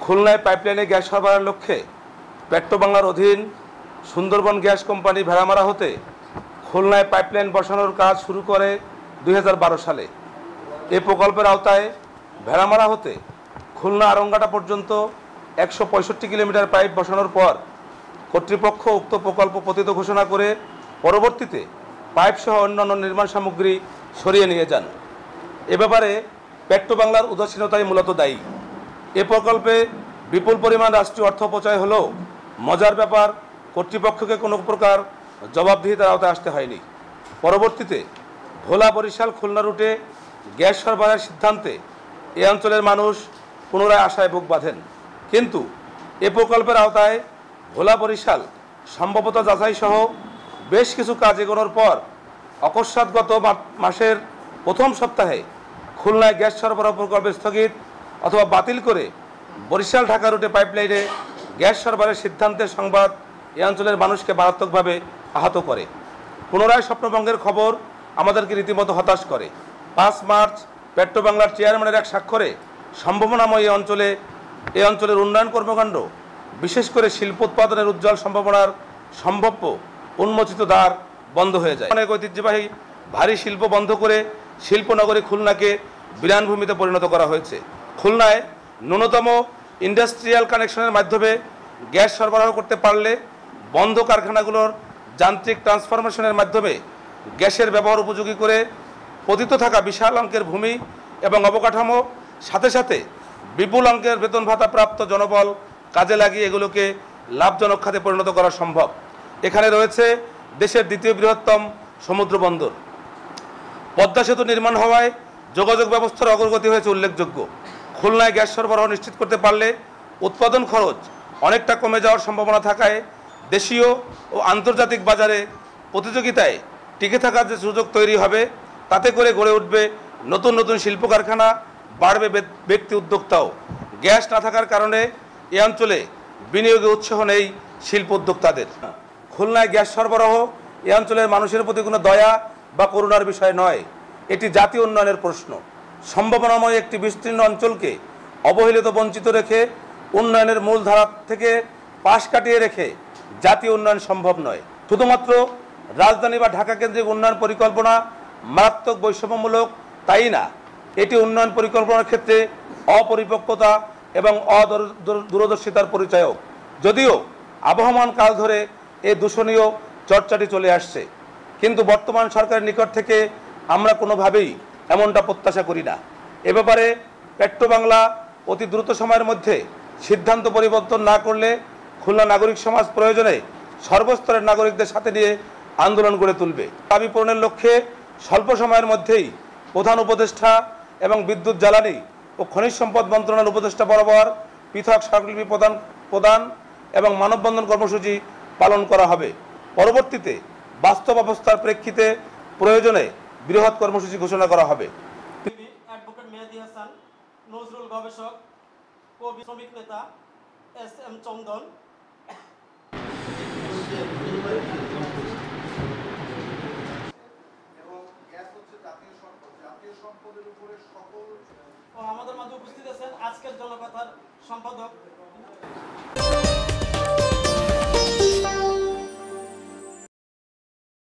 খুলনায় পাইপলাইনে গ্যাস সরবরাহের লক্ষ্যে পেট্রোবাংলার অধীন সুন্দরবন গ্যাস কোম্পানি ভেড়ামারা হতে খুলনায় পাইপলাইন বসানোর কাজ শুরু করে 2012 সালে। এ প্রকল্পের আওতায় ভেড়ামারা হতে খুলনা আরঙ্গাটা পর্যন্ত 165 কিলোমিটার পাইপ বসানোর পর কর্তৃপক্ষ উক্ত প্রকল্প পতিত ঘোষণা করে পরবর্তীতে পাইপসহ অন্যান্য নির্মাণ সামগ্রী সরিয়ে নিয়ে যান। এ ব্যাপারে পেট্রোবাংলার উদাসীনতাই মূলত দায়ী। এ প্রকল্পে বিপুল পরিমাণ রাষ্ট্রীয় অর্থ অপচয় হলেও মজার ব্যাপার, কর্তৃপক্ষকে কোনো প্রকার জবাবদিহিতার আওতায় আসতে হয়নি। পরবর্তীতে ভোলা বরিশাল খুলনা রুটে গ্যাস সরবরাহের সিদ্ধান্তে এ অঞ্চলের মানুষ পুনরায় আশায় বুক বাঁধেন। কিন্তু এ প্রকল্পের আওতায় ভোলা বরিশাল সম্ভবত যাচাই সহ বেশ কিছু কাজ এগোনোর পর অকস্মাৎ গত মাসের প্রথম সপ্তাহে খুলনায় গ্যাস সরবরাহ প্রকল্প স্থগিত অথবা বাতিল করে বরিশাল ঢাকা রুটে পাইপলাইনে গ্যাস সরবরাহের সিদ্ধান্তের সংবাদ এ অঞ্চলের মানুষকে মারাত্মকভাবে আহত করে। পুনরায় স্বপ্নভঙ্গের খবর আমাদেরকে রীতিমতো হতাশ করে। 5 মার্চ পেট্রোবাংলার চেয়ারম্যানের এক স্বাক্ষরে সম্ভাবনাময় এ অঞ্চলের উন্নয়ন কর্মকাণ্ড, বিশেষ করে শিল্প উৎপাদনের উজ্জ্বল সম্ভাবনার সম্ভাব্য উন্মোচিত দ্বার বন্ধ হয়ে যায়। অনেক ঐতিহ্যবাহী ভারী শিল্প বন্ধ করে শিল্পনগরী খুলনাকে বিরানভূমিতে পরিণত করা হয়েছে। খুলনায় ন্যূনতম ইন্ডাস্ট্রিয়াল কানেকশনের মাধ্যমে গ্যাস সরবরাহ করতে পারলে বন্ধ কারখানাগুলোর যান্ত্রিক ট্রান্সফরমেশনের মাধ্যমে গ্যাসের ব্যবহার উপযোগী করে পতিত থাকা বিশাল অঙ্কের ভূমি এবং অবকাঠামো, সাথে সাথে বিপুল অঙ্কের বেতন ভাতা প্রাপ্ত জনবল কাজে লাগিয়ে এগুলোকে লাভজনক খাতে পরিণত করা সম্ভব। এখানে রয়েছে দেশের দ্বিতীয় বৃহত্তম সমুদ্র বন্দর। পদ্মা সেতু নির্মাণ হওয়ায় যোগাযোগ ব্যবস্থার অগ্রগতি হয়েছে উল্লেখযোগ্য। খুলনায় গ্যাস সরবরাহ নিশ্চিত করতে পারলে উৎপাদন খরচ অনেকটা কমে যাওয়ার সম্ভাবনা থাকায় দেশীয় ও আন্তর্জাতিক বাজারে প্রতিযোগিতায় টিকে থাকার যে সুযোগ তৈরি হবে, তাতে করে গড়ে উঠবে নতুন নতুন শিল্প কারখানা, বাড়বে ব্যক্তি উদ্যোক্তাও। গ্যাস না থাকার কারণে এ অঞ্চলে বিনিয়োগে উৎসাহ নেই শিল্প উদ্যোক্তাদের। খুলনায় গ্যাস সরবরাহ এ অঞ্চলের মানুষের প্রতি কোনো দয়া বা করুণার বিষয় নয়, এটি জাতীয় উন্নয়নের প্রশ্ন। সম্ভাবনাময় একটি বিস্তীর্ণ অঞ্চলকে অবহেলিত বঞ্চিত রেখে উন্নয়নের মূল ধারা থেকে পাশ কাটিয়ে রেখে জাতীয় উন্নয়ন সম্ভব নয়। শুধুমাত্র রাজধানী বা ঢাকা কেন্দ্রিক উন্নয়ন পরিকল্পনা মারাত্মক বৈষম্যমূলক তাই না, এটি উন্নয়ন পরিকল্পনার ক্ষেত্রে অপরিপক্কতা এবং দূরদর্শিতার পরিচায়ক। যদিও আবহমান কাল ধরে এ দূষণীয় চর্চাটি চলে আসছে, কিন্তু বর্তমান সরকারের নিকট থেকে আমরা কোনোভাবেই এমনটা প্রত্যাশা করি না। এ ব্যাপারে পেট্রোবাংলা অতি দ্রুত সময়ের মধ্যে সিদ্ধান্ত পরিবর্তন না করলে খুলনা নাগরিক সমাজ প্রয়োজনে সর্বস্তরের নাগরিকদের সাথে নিয়ে আন্দোলন গড়ে তুলবে। দাবি পূরণের লক্ষ্যে স্বল্প সময়ের মধ্যেই প্রধান উপদেষ্টা এবং বিদ্যুৎ, জ্বালানি ও খনিজ সম্পদ মন্ত্রণালয়ের উপদেষ্টা বরাবর পৃথক স্মারকলিপি প্রদান এবং মানববন্ধন কর্মসূচি পালন করা হবে। পরবর্তীতে বাস্তব অবস্থার প্রেক্ষিতে প্রয়োজনে বৃহৎ কর্মসূচি ঘোষণা করা হবে। অ্যাডভোকেট মেহেদী হাসান, নজরুল গবেষক, কবি, শ্রমিক নেতা SM চন্দন। আমাদের মাঝে উপস্থিত আছেন আজকের জনকথার সম্পাদক